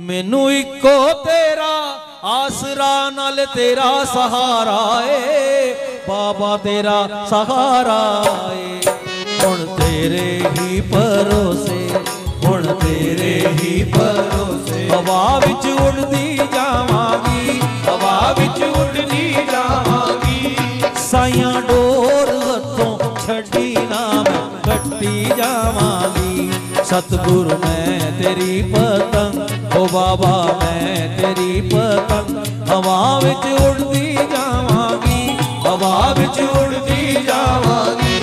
मैनू इको तेरा आसरा नाल तेरा सहारा है बाबा तेरा सहारा है। हुण तेरे ही भरोसे हुण तेरे ही भरोसे हवा विच उड़दी जावांगी हवा विच उड़दी जावांगी। साइयां डोर हथों छड्डी ना मैं कट्टी जावांगी। सतगुरु मैं तेरी पतंग ओ बाबा मैं तेरी पतंग हवा विच उड़दी जावांगी हवा विच उड़दी जावांगी।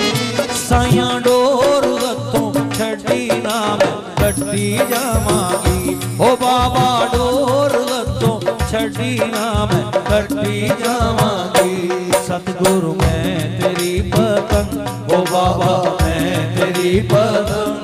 साइयां डोर हथों छड्डी ना मैं कट्टी जावांगी। ओ बाबा डोर हथों छड्डी ना मैं कट्टी जावांगी। सतगुरु मैं तेरी पतंग ओ बाबा मैं तेरी पतंग।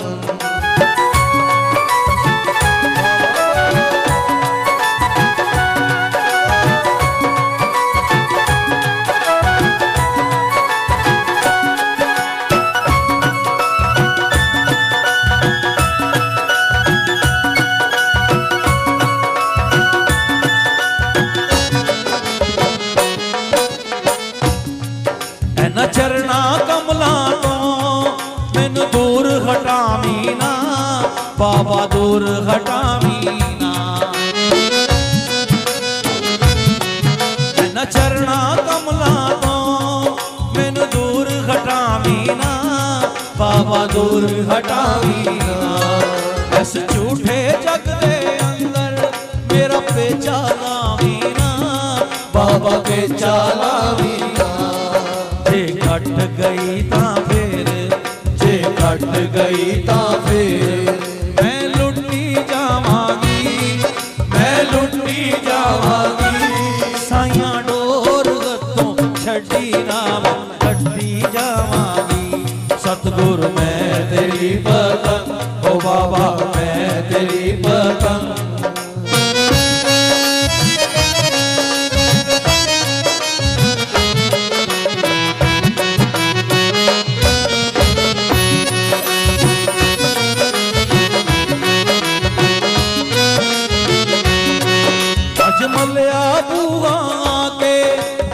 चरना कमला तो मैनू दूर हटावी ना बाबा दूर हटावी ना। न चरना कमला तो मैनू दूर हटावी ना बाबा दूर हटावी ना। इस झूठे जग दे अंदर मेरा पेचा लावी ना बाबा पेचा लावी ना। जे कट गई तां फिर जे कट गई तां फिर मैं लुटी जावांगी मैं लुटी जावांगी। साइयां डोर हथों छड्डी ना मैं कट्टी जावांगी। सतगुरु मैं तेरी पतंग ओ बाबा मैं तेरी पतंग। मलिया बूआ के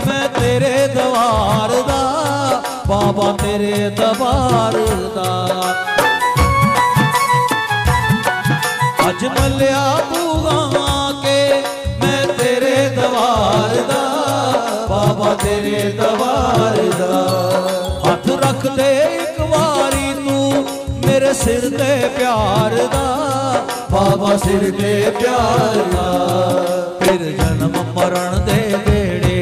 मैं तेरे दवार दा बाबा तेरे दवार दा। अज मलिया बूआ के मैं तेरे दवार दा बाबा तेरे दवार दा। हथ रख दे एक वारी तू मेरे सिर दे प्यार दा बाबा सिर दे प्यार दा। फिर जन्म मरण दे गेड़े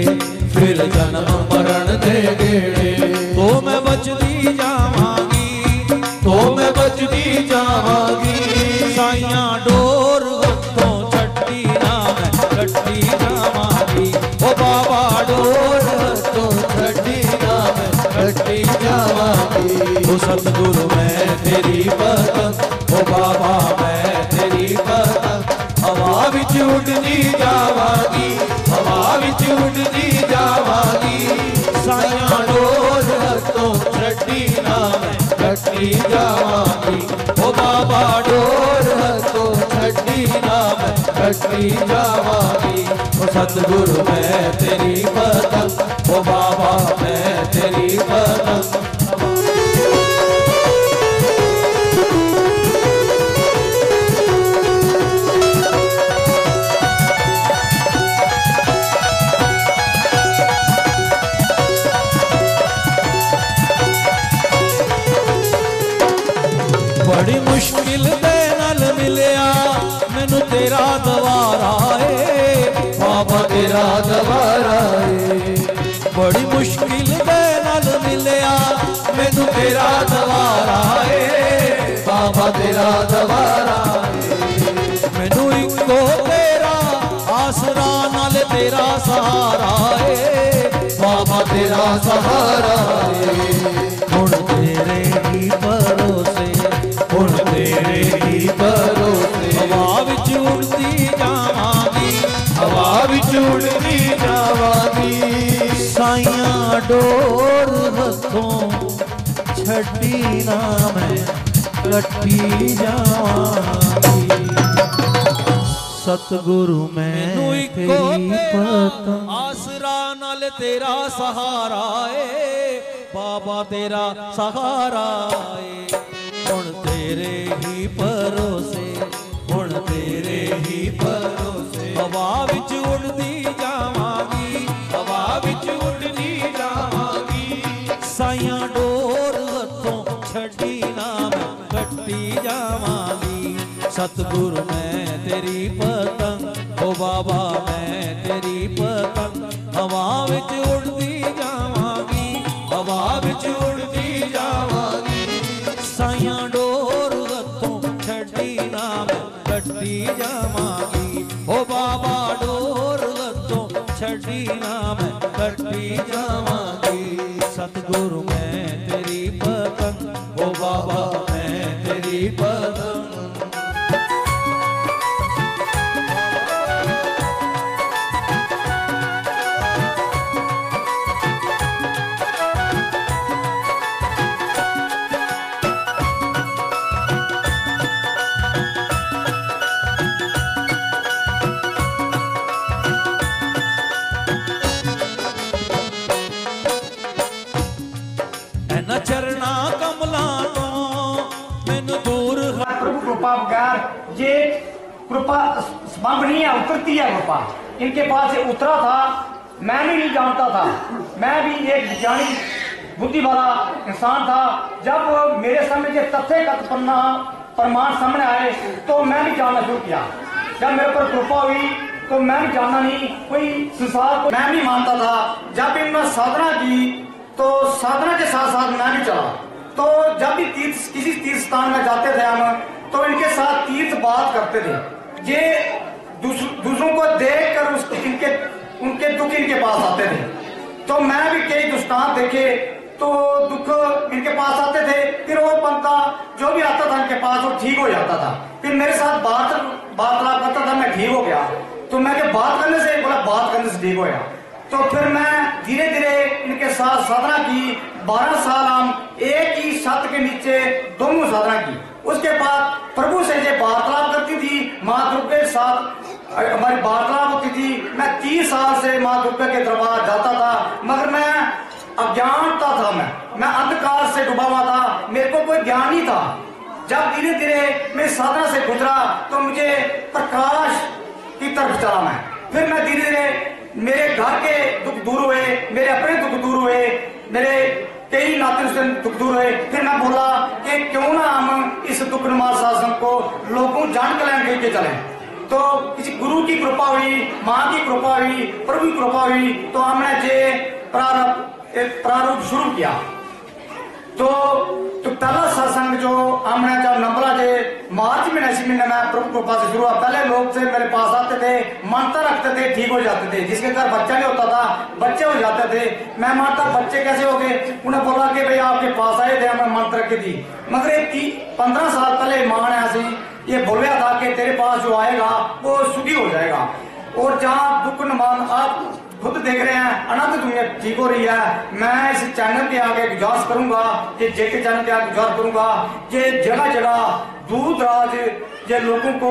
फिर जन्म मरण दे गेड़े तो मैं बचदी जावांगी तो मैं बचदी जावांगी। साइयां डोर हथों छड्डी ना मैं कट्टी जावांगी। ओ बाबा डोर हथों छड्डी ना मैं कट्टी जावांगी। ओ सतगुरु मैं तेरी पतंग ओ बाबा मैं तेरी पतंग हवा विच उड़दी जावांगी हवा विच उड़दी जावांगी। साइयां डोर हथों छड्डी ना मैं कट्टी जावांगी। ओ बाबा डोर हथों छड्डी ना मैं कट्टी जावांगी। ओ सतगुरु मैं तेरी पतंग ओ बाबा मैं तेरी पतंग। बड़ी मुश्किल दे नाल मिलिया मैनू तेरा दवारा है बाबा तेरा दवारा है। बड़ी मुश्किल दे नाल मिलिया मैनू तेरा दवारा है बाबा तेरा दवारा है। मैनू इको तेरा आसरा नाल तेरा सहारा है बाबा तेरा सहारा है। हुण तेरे ही भरोसे हुण तेरे ही भरोसे हवा विच उड़दी जावांगी हवा विच उड़दी जावांगी। साइयां डोर हथों छड्डी ना मैं कट्टी जावांगी। सतगुरु मैनू इको आसरा नाल तेरा सहारा है बाबा तेरा सहारा है हुण तेरे ही भरोसे हुण तेरे ही भरोसे हवा विच उड़दी जावांगी हवा विच उड़दी जावांगी साइयां डोर हथों छड्डी ना मैं कट्टी जावांगी सतगुरु मैं तेरी पतंग ओ बाबा मैं तेरी पतंग हवा विच उड़दी जावांगी हवा विच उड़दी जावांगी साइयां डोर हथों छड्डी ना मैं कट्टी जावांगी ओ बाबा डोर हथों छड्डी ना मैं कट्टी जावांगी सतगुरु मैं तेरी पतंग ओ बाबा मैं तेरी पतंग चरना कमला तो मैनू दूर प्रभु कृपा बगैर ये कृपा संभव नहीं है उतरती है कृपा इनके पास से उतरा था मैं भी नहीं जानता था मैं भी एक वैज्ञानिक बुद्धि वाला इंसान था जब मेरे सामने ये तथ्य का प्रमाण सामने आए तो मैं भी जानना शुरू किया जब मेरे पर कृपा हुई तो मैं भी जानना नहीं कोई संसार को मैं भी मानता था जब इनने साधना की तो साधना के साथ साथ मैं भी चला तो जब भी किसी तीर्थ स्थान में जाते थे हम तो इनके साथ तीर्थ बात करते थे ये दूसरों को देख कर उनके दुख इनके पास आते थे तो मैं भी कई दुष्टांत देखे तो दुख इनके पास आते थे फिर वो बंदा जो भी आता था इनके पास वो ठीक हो जाता था फिर मेरे साथ बातलाप करता था मैं ठीक हो गया तो मैं बात करने से बोला बात करने से ठीक हो गया तो फिर मैं धीरे धीरे इनके साथ साधना की 12 साल हम एक ही छत के नीचे दोनों साधना की उसके बाद प्रभु से ये वार्तालाप करती थी माँ दुर्गा के साथ हमारी वार्तालाप होती थी मैं 30 साल से माँ दुर्गा के दरबार जाता था मगर मैं अज्ञानता था मैं अंधकार से डूबा हुआ था मेरे को कोई ज्ञान नहीं था जब धीरे धीरे मैं साधना से गुजरा तो मुझे प्रकाश की तरफ चला मैं फिर मैं धीरे धीरे मेरे घर के दुख दूर हुए मेरे अपने दुख दूर हुए मेरे कई नाते से दुख दूर हुए फिर मैं बोला कि क्यों ना हम इस दुख निवार शासन को लोगों जान कल्याण करके चले तो किसी गुरु की कृपा हुई माँ की कृपा हुई प्रभु की कृपा हुई तो हमने ये प्रारूप शुरू किया तो पहला सत्संग जो हमने जब नंबरा जे मार्च महीने में प्रभु कृपा से शुरू हुआ पहले लोग से मेरे पास आते थे मानता रखते थे ठीक हो जाते थे जिसके घर बच्चा नहीं होता था बच्चे हो जाते थे मैं मानता बच्चे कैसे हो गए उन्हें बोला कि भाई आपके पास आए थे हमें मंत्र रखी थी मगर 15 साल पहले मां ने ऐसे ये बोला था कि तेरे पास जो आएगा वो सुखी हो जाएगा और जहाँ दुख नुमान आप खुद देख रहे हैं अनंत दुनिया ठीक हो रही है मैं इस चैनल के आगे गुजारिश करूंगा कि जेके चैनल के आगे गुजारिश करूंगा ये जगह जगह दूर दराज ये लोगों को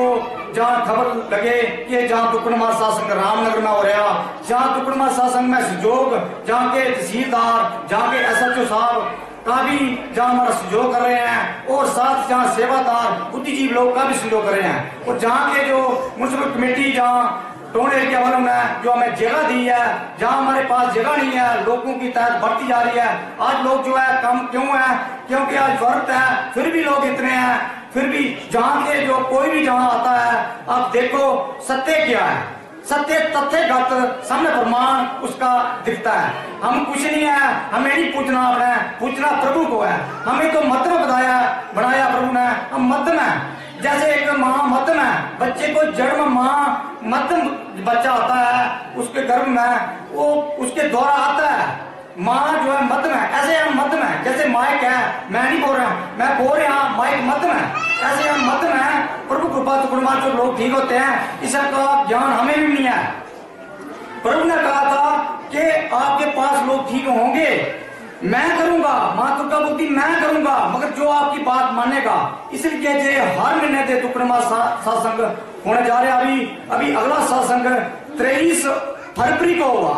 जहाँ खबर लगे कि जहाँ दुखनुमा शासन रामनगर में हो रहा जहाँ दुखनुमा शासन में सहयोग जहाँ के तहसीलदार जहाँ के SHO साहब का भी जहाँ हमारा सहयोग कर रहे हैं और साथ जहाँ सेवादार बुद्धिजीवी लोग का भी सहयोग कर रहे हैं और जहाँ के जो म्युनिसिपल कमेटी जहाँ टोन एरिया वालों ने जो हमें जगह दी है जहाँ हमारे पास जगह नहीं है लोगों की तादाद बढ़ती जा रही है आज लोग जो है कम क्यों है क्योंकि आज वर्त है फिर भी लोग इतने हैं फिर भी जहाँ के जो कोई भी जहाँ आता है आप देखो सत्य क्या है सत्य तथ्यगत सामने प्रमाण उसका दिखता है हम कुछ नहीं है हमें नहीं पूछना अपने पूछना प्रभु को है हमें तो मत में बनाया प्रभु ने हम मत में जैसे एक माँ मध्यम है बच्चे को जन्म माँ मध्यम बच्चा आता है उसके गर्भ में वो उसके द्वारा आता है माँ जो है मध्यम है ऐसे हम मध्यम है जैसे माइक है मैं नहीं बोल रहा हूँ मैं बोल रहा हूँ माइक मध्यम है ऐसे हम मध्यम है प्रभु कृपा तो जो लोग ठीक होते हैं इसका ज्ञान हमें भी नहीं है प्रभु ने कहा था कि आपके पास लोग ठीक होंगे मैं करूंगा, मां दुर्गा बोलती मैं करूंगा, मगर जो आपकी बात मानेगा। इसलिए जे हर महीने दे दुकड़मा सत्संग होने जा रहे। अभी अगला सत्संग 23 फरवरी को होगा।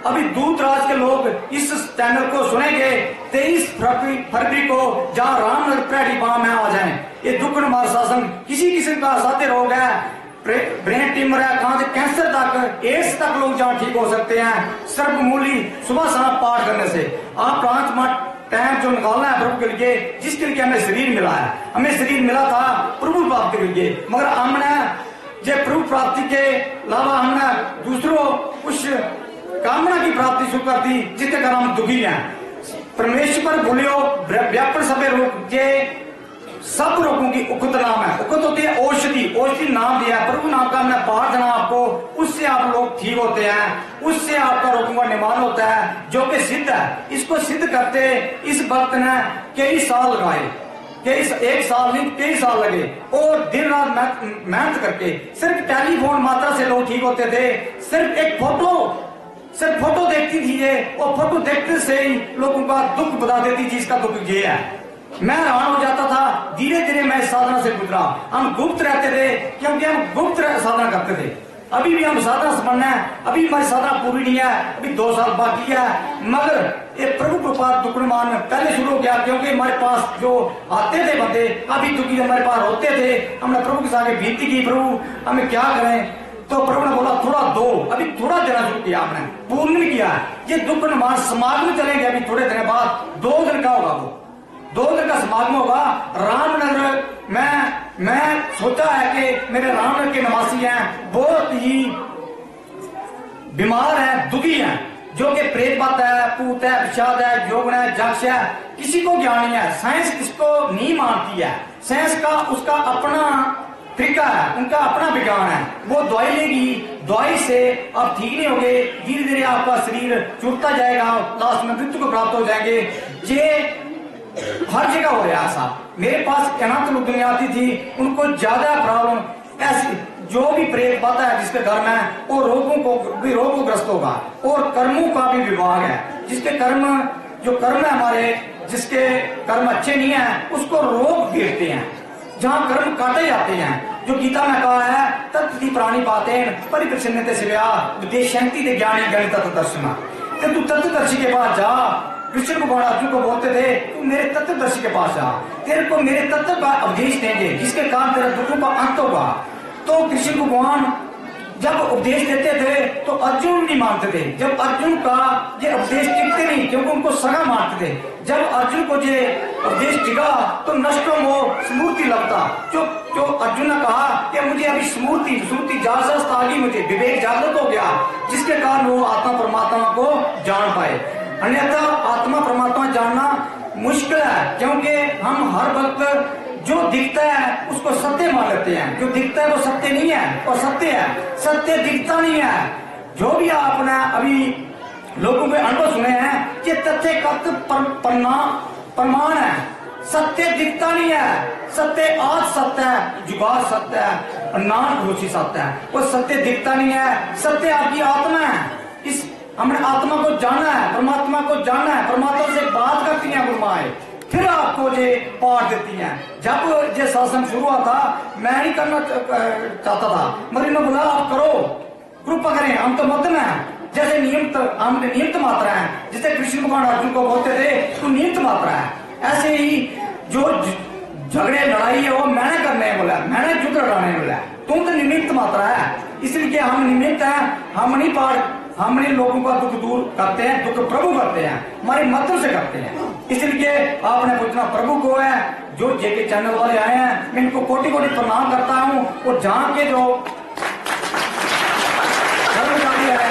अभी दूर दराज के लोग इस चैनल को सुनेंगे। 23 फरवरी को जहाँ रामनगर प्रेडी बाम है आ जाए। ये दुकड़मा सत्संग किसी किस्म का असाध्य रोग है, ब्रेन ट्यूमर है, कहां से कैंसर तक, एड्स तक लोग जहाँ ठीक हो सकते हैं सर्वमूली सुबह शाम पाठ करने से। आप 5 मिनट टाइम जो निकालना है प्रभु के लिए, जिसके लिए हमें शरीर मिला है। हमें शरीर मिला था प्रभु प्राप्ति के लिए, मगर हमने जे प्रभु प्राप्ति के अलावा हमने दूसरों कुछ कामना की प्राप्ति शुरू कर दी, जिसके कारण हम दुखी हैं। परमेश्वर भूलियो व्यापन सभे रोग, जे सब रोगों की उकुत नाम है। उकुत होती है औषधि, औषधि नाम दिया है। प्रभु नाम का हमने पाठ देना आपको, उससे आप लोग ठीक होते हैं, उससे आपका रोगों का निवारण होता है, जो कि सिद्ध है। इसको सिद्ध करते इस वक्त ने कई साल लगाए, एक साल नहीं कई साल लगे, और दिन रात मेहनत करके। सिर्फ टेलीफोन मात्रा से लोग ठीक होते थे। सिर्फ एक फोटो देखती थी ये, और फोटो देखते से ही लोगों का दुख बता देती थी, इसका दुख ये है। मैं हैरान हो जाता था। धीरे धीरे मैं इस साधना से गुजरा। हम गुप्त रहते थे क्योंकि हम गुप्त साधना करते थे। अभी भी हम साधना संपन्न है, अभी हमारी साधना पूरी नहीं है, अभी 2 साल बाकी है। मगर ये प्रभु कृपा दुकड़मान पहले शुरू हो गया, क्योंकि हमारे पास जो आते थे बंदे अभी दुखी हमारे पास होते थे। हमने प्रभु के साथ विनती की, प्रभु हमें क्या करें, तो प्रभु ने बोला थोड़ा दो। अभी थोड़ा देना शुरू किया हमने, पूर्ण नहीं किया। ये दुकड़मान समागम चलेंगे अभी थोड़े दिन बाद। 2 दिन का होगा, वो 2 दिन का समागम होगा रामनगर। मैं सोचा है कि मेरे रामनगर के निवासी हैं, बहुत ही बीमार हैं, दुखी हैं, जो कि प्रेत बात है, पूत है, पिशाच है, जोगण है, जक्ष है, किसी को ज्ञान नहीं है। साइंस इसको नहीं मानती है। साइंस का उसका अपना तरीका है, उनका अपना विज्ञान है। वो दवाई लेगी, दवाई से आप ठीक नहीं होगे, धीरे धीरे आपका शरीर छूटता जाएगा, लास्ट में मृत्यु को प्राप्त हो जाएंगे। ये हर जगह हो रहा है ऐसा। मेरे पास अनंत लोग दुनिया आती थी, उनको ज्यादा प्रॉब्लम ऐसी, जो भी प्रेत बात है जिसके घर में, वो रोगों को ग्रस्त होगा। और कर्मों का भी विभाग है, जिसके कर्म है हमारे, जिसके कर्म अच्छे नहीं है उसको रोग गिरते हैं। जहाँ कर्म काटे जाते हैं, जो गीता में कहा है तत्ति प्राणी बातें परिप्रसन्नते शिव्या विदेशांति दे ज्ञानी गणित तत्दर्शना। तू तत्वदर्शी के पास जा। कृष्ण भगवान अर्जुन को बोलते थे तू मेरे तत्वदर्शी के पास जा, तेरे को मेरे तत्व का उपदेश देंगे, जिसके कारण तेरा दुखों का अंत होगा। तो कृष्ण भगवान जब उपदेश देते थे तो अर्जुन नहीं मानते थे। जब अर्जुन का ये उपदेश टिकते नहीं, क्योंकि उनको सगा मारते थे। जब अर्जुन को ये उपदेश टिका तो नष्टों को स्मूर्ति लगता। जो अर्जुन ने कहा कि मुझे अभी स्मूर्ति जागृत आ गई, मुझे विवेक जागृत हो गया, जिसके कारण वो आत्मा परमात्मा को जान पाए। अन्यथा आत्मा परमात्मा जानना मुश्किल है, क्योंकि हम हर वक्त जो दिखता है उसको सत्य मान लेते हैं। जो दिखता है वो सत्य नहीं है, और सत्य है, सत्य दिखता नहीं है। जो भी आपने अभी लोगों के अनुभव सुने हैं कि तथ्य कथ्य प्रमाण है, सत्य दिखता नहीं है। सत्य आज सत्य है, जुगाड़ सत्य है, और नान घोषी सत्य है। वो सत्य दिखता नहीं है। सत्य आपकी आत्मा है। इस हमने आत्मा को जाना है, परमात्मा को जाना है। परमात्मा से बात करती हैं गुरुमाएं, फिर आपको ये पाठ देती हैं। जब ये सत्संग शुरू हुआ था मैं नहीं करना चाहता था, मगर इन्होंने बोला आप करो, कृपा करें, हम तो मत में हैं। जैसे नियमित मात्रा है, जैसे कृष्ण भगवान अर्जुन को बोलते थे तो नियमित मात्रा है, ऐसे ही जो झगड़े लड़ाई है वो मैंने करने बोला, मैंने युद्ध लड़ाने बोला, तुम तो निमित्त मात्रा है। इसलिए हम निमित्त हैं, हम नहीं पाठ, हम नहीं लोगों का दुख दूर करते हैं, दुख प्रभु करते हैं, हमारे मतलब से करते हैं। इसलिए आपने पूछना प्रभु को है। जो जेके चैनल वाले आए हैं मैं इनको कोटि कोटि प्रणाम करता हूँ। और जहाँ के जो कर्मचारी है,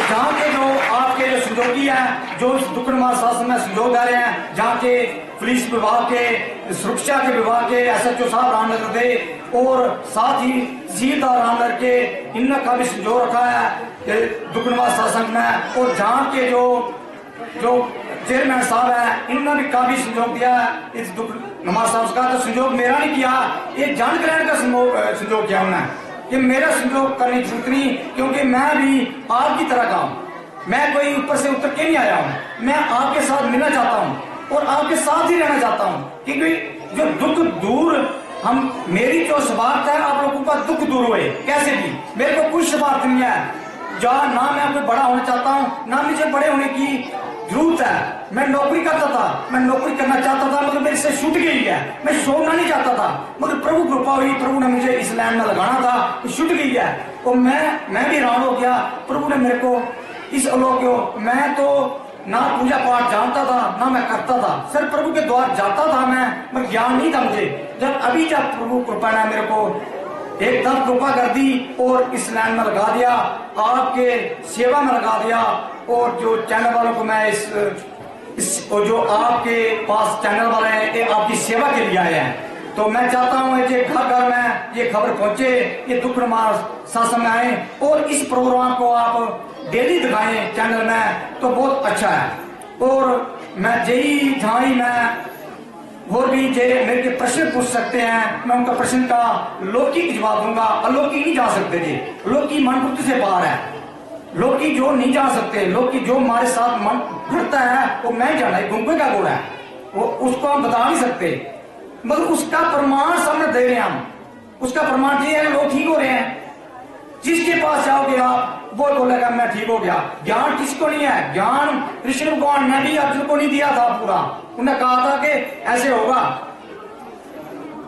जहाँ के जो आपके जो सहयोगी हैं, जो इस दुकड़मा शासन में सहयोग दे रहे हैं, जहाँ के पुलिस विभाग के, सुरक्षा के विभाग के SHO साहब रामनगर थे, और साथ ही तहसीलदार रामनगर के, इनका भी सहयोग रखा है दुकड़मा शासन में। और जहाँ के जो चेयरमैन साहब है, इन्होंने भी काफी सहयोग दिया है इस दुकड़मा साहब का। तो सहयोग मेरा नहीं किया, ये जान कल्याण का सहयोग किया उन्होंने, कि मेरा सहयोग करने की जरूरत नहीं, क्योंकि मैं भी आपकी तरह का हूँ। मैं कोई ऊपर से उतर के नहीं आया हूँ। मैं आपके साथ मिलना चाहता हूँ और आपके साथ ही रहना चाहता हूँ, क्योंकि जो दुख दूर हम, मेरी जो स्वार्थ है आप लोगों का दुख दूर हुए कैसे भी, मेरे को कोई स्वार्थ नहीं है। जहाँ ना मैं कोई बड़ा होना चाहता हूँ, ना मुझे बड़े होने की जरूरत है। मैं नौकरी करता था, मैं नौकरी करना चाहता था, मगर मेरे से छूट गई है। मैं छोड़ना नहीं चाहता था, मगर प्रभु कृपा हुई, प्रभु ने मुझे इस लाइन में लगाना था, छूट गई है। और मैं भी हैरान हो गया, प्रभु ने मेरे को इस अलौकिक, मैं तो ना पूजा पाठ जानता था, ना मैं करता था, सिर्फ प्रभु के द्वार जाता था मैं ज्ञान नहीं था मुझे। जब प्रभु कृपा ने मेरे को एकदम कृपा कर दी और इस लाइन में लगा दिया, आपके सेवा में लगा दिया। और जो चैनल वालों को मैं इस और जो आपके पास चैनल वाले हैं, ये आपकी सेवा के लिए आए हैं। तो मैं चाहता हूँ ये घर घर में ये खबर पहुंचे, ये दुख नुमार सत्संग में आए और इस प्रोग्राम को आप डेली दिखाएं चैनल में, तो बहुत अच्छा है। और मैं यही झाई में और भी जे मेरे के प्रश्न पूछ सकते हैं, मैं उनका प्रश्न का लौकिक जवाब दूंगा। अलौकिक नहीं जा सकते जी, लौकिक मन बुद्धि से पार है। लौकिक जो नहीं जा सकते, लौकिक जो हमारे साथ मन भरता है वो मैं जाना है, गुंगे का गुण है, वो उसको हम बता नहीं सकते, मगर उसका प्रमाण सामने दे रहे हैं हम। उसका प्रमाण ये है, लोग ठीक हो रहे हैं। जिसके पास जाओगे आप वो बोलेगा मैं ठीक हो गया। ज्ञान किसको नहीं है? ज्ञान कृष्ण भगवान ने भी अर्जुन को नहीं दिया था पूरा। उन्हें कहा था कि ऐसे होगा,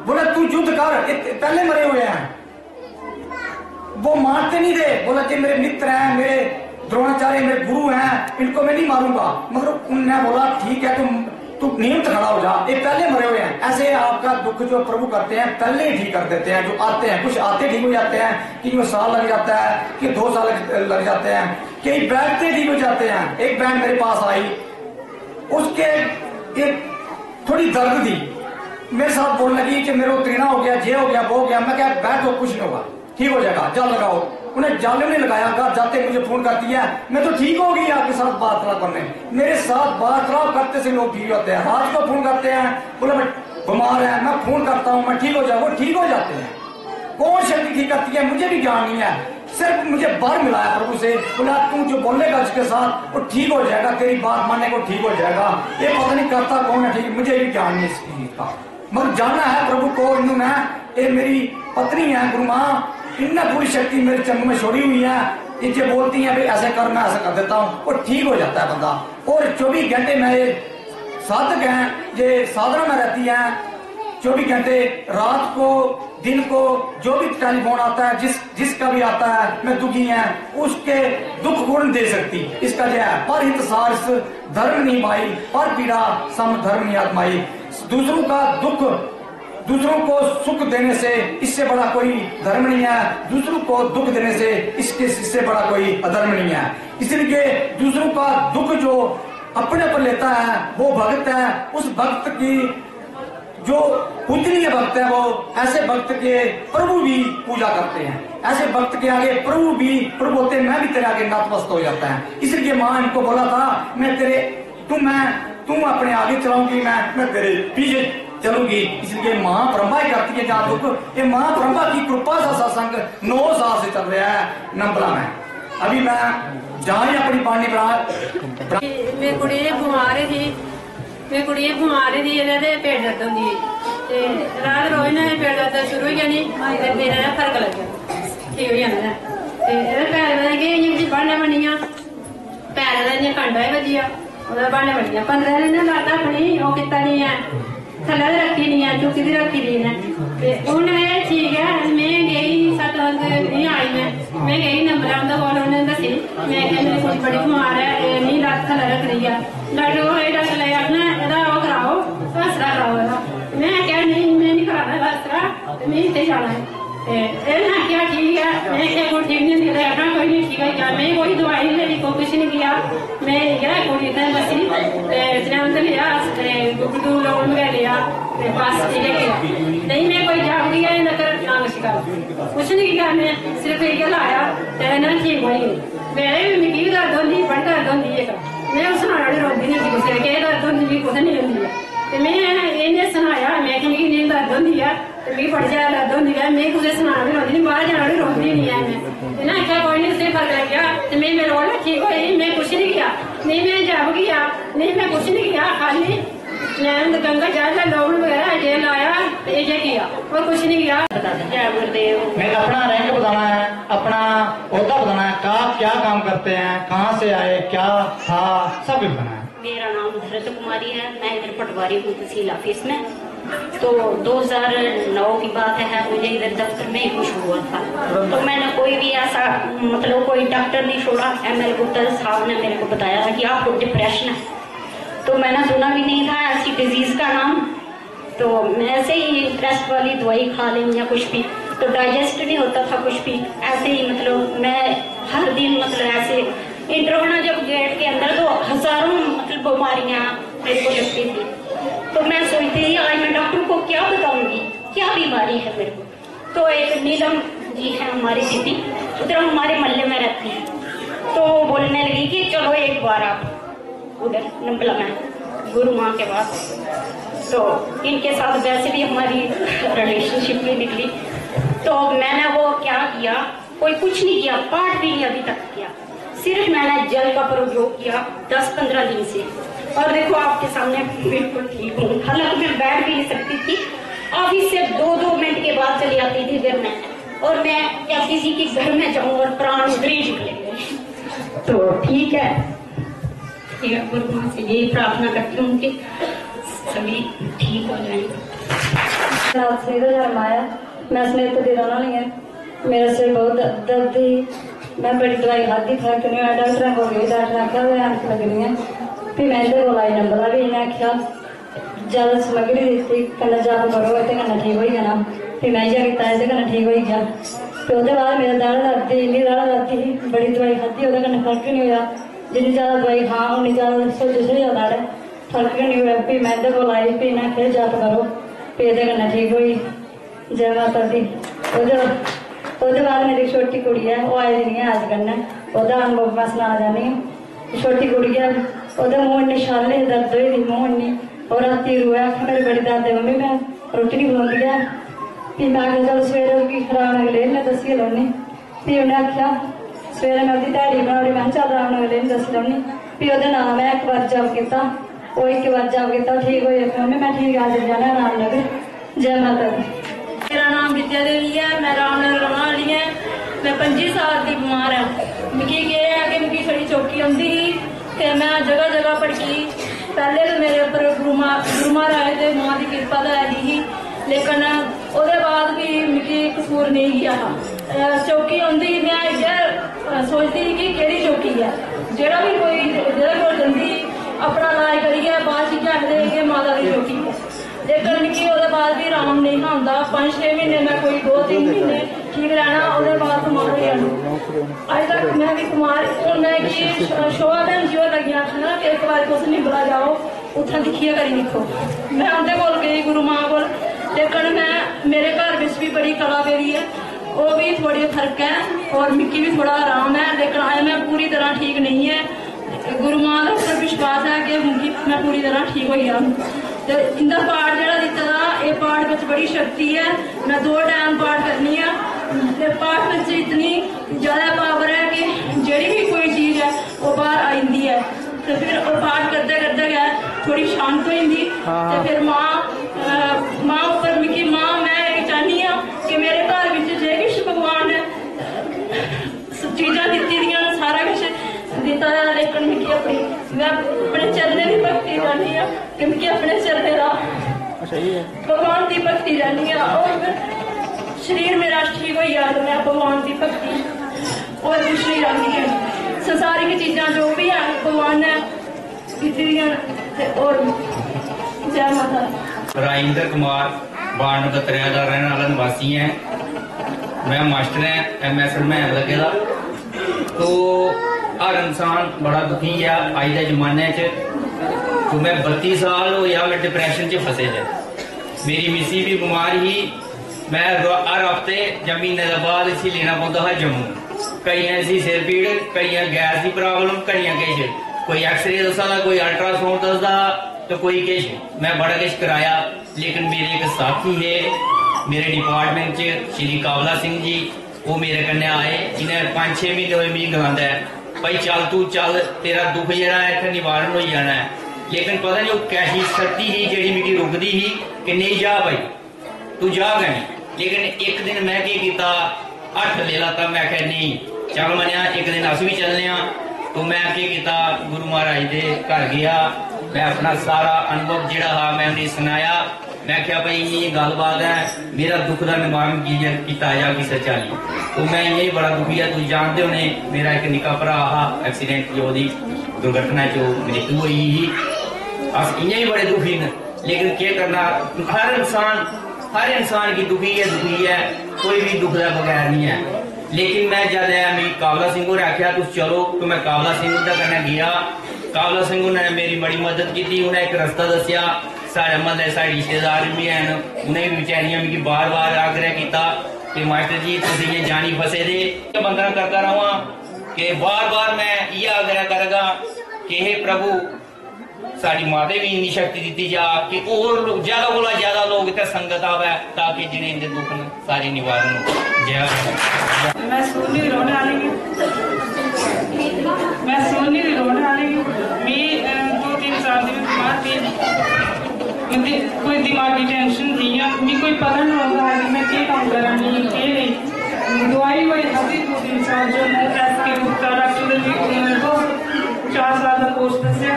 बोले तू युद्ध कर, पहले मरे हुए हैं। वो मारते नहीं थे, बोला कि मेरे मित्र हैं, मेरे द्रोणाचार्य मेरे गुरु हैं, इनको मैं नहीं मारूंगा। मगर उन्होंने बोला ठीक है, तू नियमित खड़ा हो जा, ये पहले मरे हुए हैं। ऐसे आपका दुख जो प्रभु करते हैं पहले ही ठीक कर देते हैं। जो आते हैं, कुछ आते ठीक हो जाते हैं, कि साल लग जाता है, कि 2 साल लग जाते हैं, कई बैठते ठीक हो जाते हैं। एक बहन मेरे पास आई, उसके एक थोड़ी दर्द थी, मेरे साथ बोलने लगी कि मेरे को त्रिना हो गया, जे हो गया, वो हो गया। मैं क्या बैठो, कुछ नहीं होगा, ठीक हो जाएगा, जाल लगाओ। उन्हें जाले नहीं लगाया, घर जाते मुझे फोन करती है, मैं तो ठीक हो गई आपके साथ वार्तालाप करने। मेरे साथ वार्तालाप करते से लोग ठीक होते हैं। रात को फोन करते हैं, बोले मैं बीमार है, मैं फोन करता हूँ, मैं ठीक हो जाऊँ, वो ठीक हो जाते हैं। कौन शक्ति ठीक करती है मुझे भी ज्ञान नहीं है, सिर्फ मुझे बर मिला है प्रभु से। बोला तू जो बोलेगा उसके साथ वो ठीक हो जाएगा, तेरी बात मानने को ठीक हो जाएगा। ये पता नहीं करता कौन है ठीक, मुझे भी ज्ञान नहीं इस चीज का, मगर जानना है प्रभु को। इन्होंने, ये मेरी पत्नी है गुरु माँ, इनने पूरी शक्ति मेरे चंगू में छोड़ी हुई है। ये बोलती है भाई ऐसे कर, मैं ऐसा कर देता हूँ, वो ठीक हो जाता है बंदा। और 24 घंटे में ये साधक हैं, ये साधना में रहती हैं 24 घंटे, रात को दिन को जो भी टेलीफोन आता है, जिसका भी आता है, मैं दुखी है, उसके दुख गुण दे सकती। इसका जो है पर हित सारस धर्म नहीं भाई, पर पीड़ा सम धर्म नहीं आत्माई। दूसरों का दुख, दूसरों को सुख देने से इससे बड़ा कोई धर्म नहीं है, दूसरों को दुख देने से इससे बड़ा कोई अधर्म नहीं है। इसलिए दूसरों का दुख जो अपने पर लेता है वो भक्त है। उस भक्त की जो पूजनीय भक्त है, वो ऐसे भक्त के प्रभु भी पूजा करते हैं। ऐसे भक्त के आगे प्रभु भी प्रभु होते हैं, मैं भी तेरे आगे नतमस्तक हो जाता है। इसलिए माँ इनको बोला था, मैं तेरे तुम अपने आगे चलाऊंगी, मैं तेरे पीछे चलूंगी। इसलिए महाप्रभा ही करती है जहाँ दुख। ये महाप्रभा की कृपा सा सत्संग 9 साल से चल रहा है नंबला में। अभी मैं जहाँ ही अपनी पानी बना, मेरी कुड़ी बीमार थी, मेरी कुड़ी बीमार थी, इन्हें पेट दर्द होंगी, रात रोज ना पेट दर्द शुरू हो जानी, मेरा फर्क लग गया, ठीक हो जाना। पैर बन गए, इं बाढ़ बनिया, पैर का कंडा ही बजिया, बाढ़ बनिया। 15 दिन लत्त अपनी वो किता नहीं है, थल्ले रखी नहीं है, चुकी दी रखी नहीं है। उन्हें ठीक है, मैं गई 7 नहीं आई, मैं गई नंबर उनका कॉल, उन्हें दसी, मैं क्या मेरी कुछ बड़ी बीमार है, नहीं लत्त थल्ले रख रही है। डॉक्टर को डॉक्टर ले आना, एदा वो कराओ, हसरा कराओ एदा। मैं क्या नहीं, मैं नहीं कराना हसरा, मैं इतने जाना है। क्या ठीक है, मैं क्या कोई ठीक नहीं दिया, अपना कोई नहीं ठीक है क्या, मैं कोई दवाई ले को कुछ नहीं किया। मैं क्या कोई इतना बसी अंदर लिया, गुगदू लोग में लिया, बस ठीक है। नहीं मैं कोई जाग दिया ना शिकार कुछ नहीं किया, मैं सिर्फ ये लाया ना ठीक हो गई। मेरे मिगी भी दर्द होती, बड़ी दर्द होती है, मैं उस नाड़ी रोती नहीं किसी के दर्द होती भी कुछ नहीं होती है। तो मैं इन्हें सुनाया, मैं कि नहीं दर्द होती है, मिगी बड़ी ज्यादा दर्द होती है, मैं कुछ सुना भी रोती नहीं, बाहर जाना भी रोती नहीं है। मैं क्या कोई नहीं, उससे फर्क लग गया, तो मैं रोना ठीक हुई, मैं कुछ नहीं किया, नहीं मैं जब गया, नहीं मैं कुछ नहीं किया, खाली मैं गंगा जल लौड़ वगैरह ये लाया ये किया और कुछ नहीं किया। जय गुरुदेव। मैं अपना रैंक बताना है, अपना ओहदा बताना है, कहाँ क्या काम करते हैं, कहाँ से आए, क्या था, सब कुछ बताना है। मेरा नाम धरत कुमारी है, मैं इधर पटवारी हूँ तहसील ऑफिस में। तो 2009 की बात है, मुझे इधर दफ्तर में ही कुछ हुआ था, तो मैंने कोई भी ऐसा मतलब कोई डॉक्टर नहीं छोड़ा। ML गुप्ता साहब ने मेरे को बताया था कि आपको डिप्रेशन है, तो मैंने सुना भी नहीं था ऐसी डिजीज का नाम। तो मैं ऐसे ही ट्रस्ट वाली दवाई खा ली या कुछ भी, तो डाइजेस्ट नहीं होता था कुछ भी, ऐसे ही मतलब मैं हर दिन मतलब ऐसे इंटरवना जब गेट के अंदर तो हजारों मतलब बीमारियां मेरे को लगती थी। तो मैं सोचती थी आज मैं डॉक्टर को क्या बताऊंगी, क्या बीमारी है मेरे को। तो एक नीलम जी है हमारी दीदी, उधर हमारे मोहल्ले में रहती है, तो बोलने लगी कि चलो एक बार आप उधर नंबला में गुरु माँ के पास। तो इनके साथ वैसे भी हमारी रिलेशनशिप में निकली। तो मैंने वो क्या किया, कोई कुछ नहीं किया, पाठ भी नहीं अभी तक किया, सिर्फ मैंने जल का प्रयोग किया 10-15 दिन से। और देखो आपके सामने बिल्कुल ठीक हूँ, हालांकि मैं बैठ भी नहीं सकती थी, ऑफिस से 2-2 मिनट के बाद चली आती थी घर में, और मैं या किसी के घर में जाऊँ और प्राण उधर ही निकलेंगे। तो ठीक है, गुरु माँ से यही प्रार्थना करती हूँ कि सभी ठीक हो जाएंगे। आया मैं स्नेह तो देना नहीं है, मेरा सिर बहुत दर्द ही, मैं बड़ी दवाई खाधी था कि डॉक्टर को गई, डॉक्टर आख्या हुआ अंक लग रही है, फिर मैं इधर बोला नंबर भी इन्हें आख्या ज्यादा समग्री दी कन्ना जाप करो ये कन्ना ठीक हो जाना, फिर मैं इजा किया ये कन्ना ठीक हो गया। फिर उसके बाद मेरा दाढ़ लगती, इन्नी दाढ़ लगती ही, बड़ी दवाई खाधी वो कन्ना फर्क नहीं होया, जिन्नी ज्यादा दवाई खा उन्नी ज्यादा सोचे दाढ़ फर्क नहीं हुआ। फिर मैं इधर बोला फिर इन्हें फिर जाप करो, फिर ये कन्ना ठीक हुई। जय माता दी। उसके बाद मेरी छोटी कुड़ी है वो आई नहीं है आज करना, वह अनुभव मैं सुना जानी हूँ। छोटी कुड़ी है वह मुँह इन्नी छाले दर्द हुई थी मुँह इन्नी, और राती रोया आखिर मेरे बड़ी दादे मम्मी मैं रोटी नहीं बनाती है। फिर मैं आगे चल सवेरे की खराब अगले मैं दसी लानी, फिर उन्हें आख्या सवेरे मैं उसकी ध्याड़ी बनाई, मैं चल राम अगले दसी लानी। फिर वो नाम है एक बार जब किया, वो एक बार जब किया ठीक हो जाए मम्मी मैं ठीक आज जाना रामनगर। जय माता दी। मेरा नाम विद्या देवी है, मैं रामनगर रहने वाली है, मैं 25 साल की बीमार है। मिगी ये है कि मिगी थोड़ी चौकी आती ही, फिर मैं जगह जगह भड़की। पहले तो मेरे उपर गुरु महाराज दे मां की कृपा तो है ही, लेकिन उसके बाद भी मिगी कसूर नहीं गया था। चौकी आती मैं इधर सोचती कि केड़ी चौकी है, जेड़ा भी कोई जेड़ा कोल जल्दी अपना इलाज करिए बाद चीजें आखते कि माता की चौकी है, लेकिन मिगी उसके बाद भी आराम नहीं आता। 5-6 महीने मैं कोई 2-3 महीने ठीक रहना, उसके बाद कुमार हो जाना। अज तक मैं भी कुमार हूँ, मैं कि शोभा भैन जी लगी आखना कि एक बार तुम निबड़ा जाओ उत्थे दिखिए करी दिखो। मैं उनके कोल गई गुरु मां कोल, लेकिन मैं मेरे घर में भी बड़ी कला पेरी है, वो भी थोड़ी फर्क है और मिकी भी थोड़ा आराम है, लेकिन अज मैं पूरी तरह ठीक नहीं है। गुरु मां का उपर विश्वास है कि मैं पूरी तरह ठीक हो गया। तो इंदा पाठ जरा दिता था, ये पाठ में बड़ी शक्ति है, मैं 2 टाइम पाठ करनी है। पाठ में इतनी ज्यादा पावर है कि जड़ी भी कोई चीज है वो बाहर आ जाती है। तो फिर पाठ करते करते गया थोड़ी शांत हो जाती, तो फिर मां ऊपर मिकी मां मैं चाहनी हाँ कि मेरे घर में जो कुछ भगवान ने चीजा दी सारा कुछ दिता है, लेकिन मिकी अपनी मैं अपने चरने की भक्ति करनी है कि मिकी अपने चरने का भगवान की भक्ति करनी है, और शरीर मेरा ठीक हो गया तो मैं भगवान की भक्ति और कुछ नहीं करनी है। संसारिक चीजा जो भी है भगवान ने और जय माता। राजेंद्र कुमार वार्ड नंबर 13 का रहने वाला निवासी है, मैं मास्टर है MS में लगे दा। तो हर इंसान बड़ा दुखी है अज के जमाने च। तो मैं 32 साल हो या मैं डिप्रेशन च फसे है। मेरी मिसी भी बीमार ही, मैं हर हफ्ते या महीने के बाद इसी लेना पौधा है जम्मू। कई ऐसी सिर पीड़, कई गैस की प्रॉब्लम, कई किश, कोई एक्सरे दसा, कोई अल्ट्रासाउंड दसदा, तो कोई किश। मैं बड़ा किश कराया, लेकिन मेरे एक साथी है मेरे डिपार्टमेंट च श्री कावला सिंह जी, वो मेरे कन्ने आए, इन्हें 5-6 महीने हुए मिगी गलांदा है भाई चल तू चल, तेरा दुख जरा इतने निवारण हो जाना है। लेकिन पता नहीं वो कैसी शक्ति ही जी मिगी रुकती ही कि नहीं जा भाई तू जा गई। लेकिन एक दिन मैं किया 8 ले ला, तब मैं कह नहीं चल मनिया एक दिन अस भी चलने। तो मैं किया गुरु महाराज के घर गया, मैं अपना सारा अनुभव जिहड़ा हा मैं उन्हें सुनाया। मैं क्या भाई ये गलबात है, मेरा दुख का निवारण किया जा किसी चाली। तो मैं यही बड़ा दुखी है। तुम जानते होने मेरा एक निका भरा हा एक्सीडेंट जो दुर्घटना चो मृत्यु हुई ही, अस इं ही बड़े दुखी न। लेकिन क्या करना, हर इंसान की दुखी है, कोई भी दुख का बगैर नहीं है। लेकिन मैं जब मेरी काबला सिंह होरें आख्या तुम चलो, तो मैं काबला सिंह कन्नै गया। काबला सिंह ने मेरी बड़ी मदद की, उन्हें एक रस्ता दसिया। साढ़े महल्ले साढ़े रिश्तेदार भी हैं, उन्हें भी बेचारियां मिगी बार बार आग्रह किया कि मास्टर जी तुम ये जानी फसे दे। बंदना करता रहा कि बार बार मैं ये आग्रह करेगा कि हे प्रभु साड़ी माते भी इन्नी शक्ति दी जा कि और ज्यादा को ज्यादा लोग इतने संगत आवे, ताकि जिन्हें इनके दुख सारे निवारण हो। मैं सोनी की रोने वाली हूँ, मैं 2-3 साल की बीमार थी। कोई दिमागी टेंशन थी या मैं कोई पता नहीं होता है कि मैं क्या काम करानी क्या नहीं। दवाई वही खाती 2-3 साल, जो मैं टेस्ट के डॉक्टर ने 4 साल का कोर्स दसिया,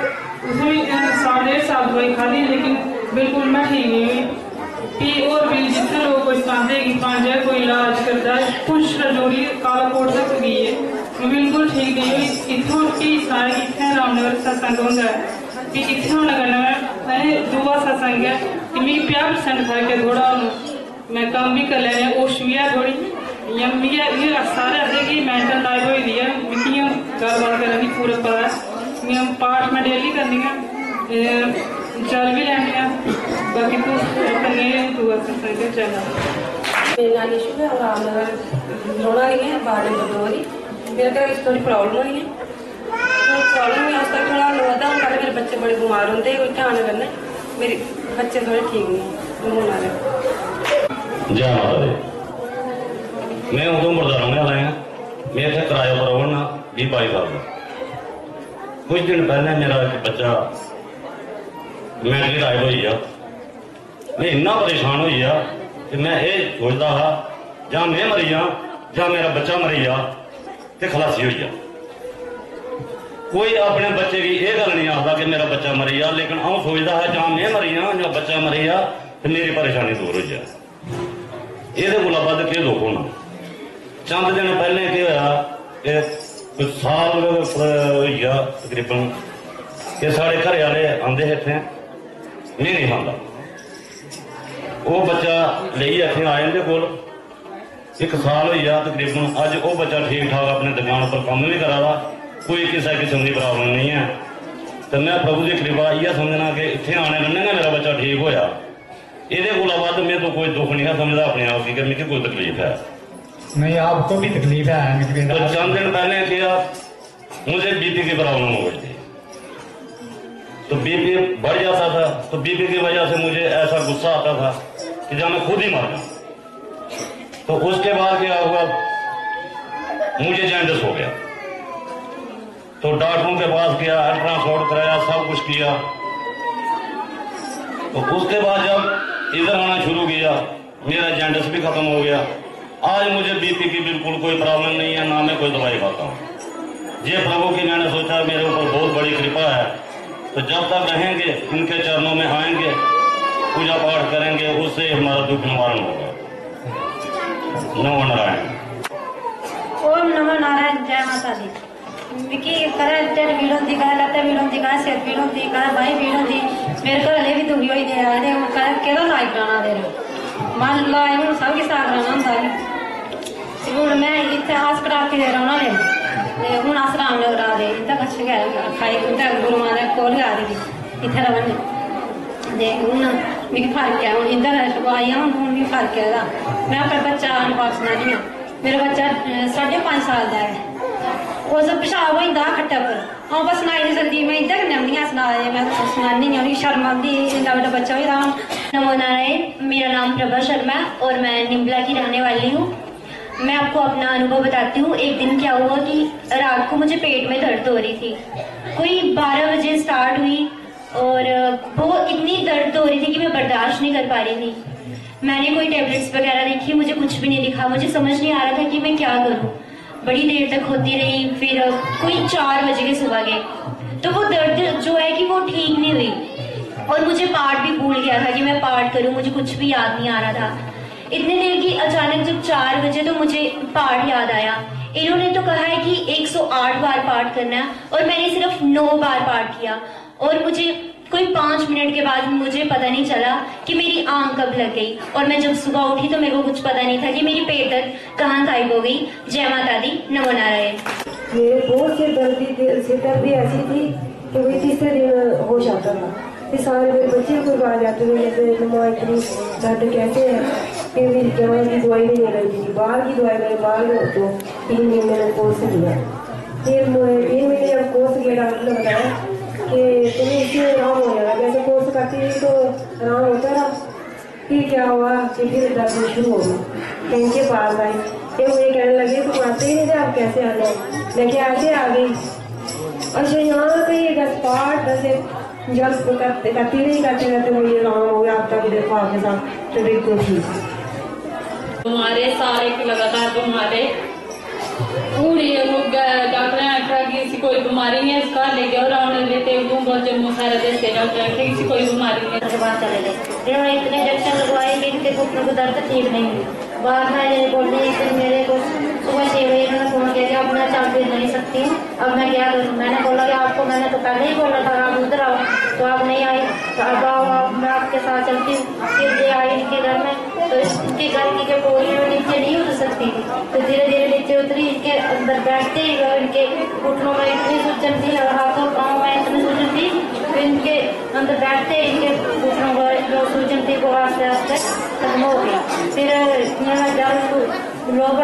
उसमें 1.5 साल दवाई खाती, लेकिन बिल्कुल मैं ठीक नहीं हुई। और भी जितने लोग कोई पाते कि 5 कोई इलाज करता है, कुछ रजौरी कालाकोट तक गई है, मैं बिल्कुल ठीक नहीं हुई। इतों की सारे इतने रामनगर सत्संग होंगे कि इतने होने करना मैंने 2 सत्संग है कि मैं 50% फर्क है। थोड़ा मैं काम भी कर लेने, होश भी है थोड़ी, या मिगी सारे आखते कि मेंटल लाइफ हो दी है, मिगी गलबात करने की पूरा पता है। मैं पाठ में डेली करनी है, चल भी लैनी है, बाकी तो कन्ने 2 सत्संग चलना। मेरा नाम निशु है, रामनगर रोना नहीं है, 12 फरवरी मेरे घर थोड़ी प्रॉब्लम हुई है। प्रॉब्लम हुई आज तक थोड़ा होता हूँ, पहले मेरे बच्चे बड़े बीमार होते, कोई ध्यान करना, मेरे बच्चे थोड़े ठीक नहीं होना रहे। जय माता दी। मैं उधमपुर का रहने वाला है, मैं इतने किराए पर रहना 20-22 साल का। कुछ दिन पहले मेरा एक बच्चा मेरे गायब हो गया। मैं इन्ना परेशान हो गया कि मैं ये सोचता था जहाँ मैं मरी जा, जहाँ मेरा बच्चा मरी जा, तो खलासी हो गया। कोई अपने बच्चे की यह गल नहीं आता कि मेरा बच्चा मरी जा, लेकिन आऊँ सोचता है जहाँ मैं मरी जा, जहाँ बच्चा मरी जा, तो मेरी परेशानी दूर हो जाए। ये बद के दुख होना। चंद दिन पहले क्या होया, कुछ साल हो गया तकरीबन, कि साढ़े घर वाले आते इतने, मैं नहीं खाता। वो बच्चा ले इतने आए उनके कोल, 1 साल हो गया तकरीबन। अज वो बच्चा ठीक ठाक अपने दुकान पर काम भी करा रहा, कोई किसी किस्म की प्रॉब्लम नहीं है। तो मैं प्रभु की कृपा यह समझना कि इतने आने कन्नै ना मेरा बच्चा ठीक होया। ये वध मैं तो कोई दुख नहीं है समझता अपने आप की कि मुझे कोई तकलीफ है नहीं, आपको भी तकलीफ है। तो चंद दिन पहले क्या मुझे बीपी की प्रॉब्लम हो गई थी, तो बीपी बढ़ जाता था, तो बीपी की वजह से मुझे ऐसा गुस्सा आता था कि जब मैं खुद ही मर जाऊं। तो उसके बाद क्या हुआ, मुझे जॉन्डिस हो गया। तो डॉक्टरों के पास गया, अल्ट्रासाउंड कराया, सब कुछ किया। तो उसके बाद जब इधर आना शुरू किया, मेरा जॉन्डिस भी खत्म हो गया। आज मुझे बीपी की बिल्कुल कोई प्रॉब्लम नहीं है, ना मैं कोई दवाई खाता हूँ। ये प्रभु की मैंने सोचा मेरे ऊपर बहुत बड़ी कृपा है। तो जब तक रहेंगे इनके चरणों में आएंगे, पूजा पाठ करेंगे, उससे हमारा दुख निवारण होगा। नमो नारायण। ओम नमो नारायण। जय माता दी। मिकी करे तेरे भीड़ होती, करे लत्ते भीड़ होती, करे सिर भीड़ होती, करे बाई भीड़ होती। मेरे घर वाले भी दुखी हुई दे रहा है, करे केड़ा लाइक कराना दे रहा मान लो हूँ सब किस कराना होंगे। हूँ मैं इतने आस करा के रौना ले हूँ अस रामनगर आ दे इतना कछ गया खाई गुरु माता कोल गया दी इतने रवन दे हूँ मिगी फर्क है। हूँ इधर आई हूँ हूँ भी फर्क है। मैं अपना बच्चा अनुभव सुनानी हूँ। मेरा बच्चा 5.5 साल का है। उस पेशाब होता खट्टे पर अं बस सनाई नहीं सकती। मैं इधर कन्नै सना मैं सुनानी हूँ, शर्म आती इन्ना बड़ा बच्चा हो रहा। नमो नारायण। मेरा नाम प्रभा शर्मा और मैं निम्बला की रहने वाली हूँ। मैं आपको अपना अनुभव बताती हूँ। एक दिन क्या हुआ कि रात को मुझे पेट में दर्द हो रही थी, कोई 12 बजे स्टार्ट हुई और वो इतनी दर्द हो रही थी कि मैं बर्दाश्त नहीं कर पा रही थी। मैंने कोई टेबलेट्स वगैरह देखी, मुझे कुछ भी नहीं दिखा, मुझे समझ नहीं आ रहा था कि मैं क्या करूँ। बड़ी देर तक होती रही, फिर कोई 4 बजे के सुबह के, तो वो दर्द जो है कि वो ठीक नहीं हुई और मुझे पाठ भी भूल गया था कि मैं पाठ करूँ, मुझे कुछ भी याद नहीं आ रहा था। इतने देर की अचानक जब 4 बजे तो मुझे पाठ याद आया। इन्होंने तो कहा है कि 108 बार पाठ करना है और मैंने सिर्फ 9 बार पाठ किया और मुझे कोई 5 मिनट के बाद मुझे पता नहीं चला कि मेरी आंख कब लग गई और मैं जब सुबह उठी तो मेरे को कुछ पता नहीं था कि मेरी पेट दर्द कहाँ गायब हो गई। जय माता दी, नमो नारायण। मेरे बहुत सिरदर्दी ऐसी थी कि वही तीसरे दिन होश आता था। फिर सारे मेरे बच्चे को आ जाते थे, जैसे मम्मा इतनी दर्द कैसे है। फिर मेरी दवाई की दवाई नहीं ले रही थी, बाहर की दवाई मैंने बाहर तो 3 महीने मैंने कोर्स लिया। फिर 3 महीने जब कोर्स किया डॉक्टर ने बताया कि तुम्हें इसमें आराम हो जाएगा। जैसे कोर्स करती रही तो आराम होता रहा। फिर क्या हुआ कि फिर दर्द शुरू हो गई। कहीं के पास आई, फिर मुझे कहने लगे तुम आते ही नहीं थे, आप कैसे आ गए? लेकिन ऐसे आ गई। अच्छा यहाँ कहीं 10 पाठ ऐसे जब करती रही, करते करते मुझे आराम हो गया। आप तक देखो आपके साथ तो बिल्कुल ठीक। हमारे सारे की लगातार बीमारी पूरी डॉक्टर ने आखा कि इसी कोई बीमारी नहीं है, इसका ले गया और आने लेते बहुत जम्मू सारा देश से डॉक्टर आखे किसी कोई बीमारी नहीं है। इतने इंजेक्शन लगवाए कि इनके घुटनों को दर्द ठीक नहीं हुई। बाहर में बोल रही है मेरे को सुबह 6 बजे मैंने फोन किया कि अब मैं चाल फिर नहीं सकती हूँ, अब मैं क्या करूँ। मैंने बोला कि आपको मैंने तो पहले ही बोला था आप उधर आओ, तो आप नहीं आई, तो अब आओ मैं आपके साथ चलती हूँ। फिर ये आई इनके घर में, तो इनकी गर्मी के पोरी में नीचे नहीं उतर सकती थी, तो धीरे धीरे नीचे उतरी। इनके अंदर बैठते ही इनके घुटनों में इतनी सूजन थी और हाथों पाँव में इतनी सूजन थी, फिर इनके अंदर बैठते इनके घुटनों को जो सूजन थी वो आस्ते आस्ते खत्म हो गया। फिर मेरा जब लोग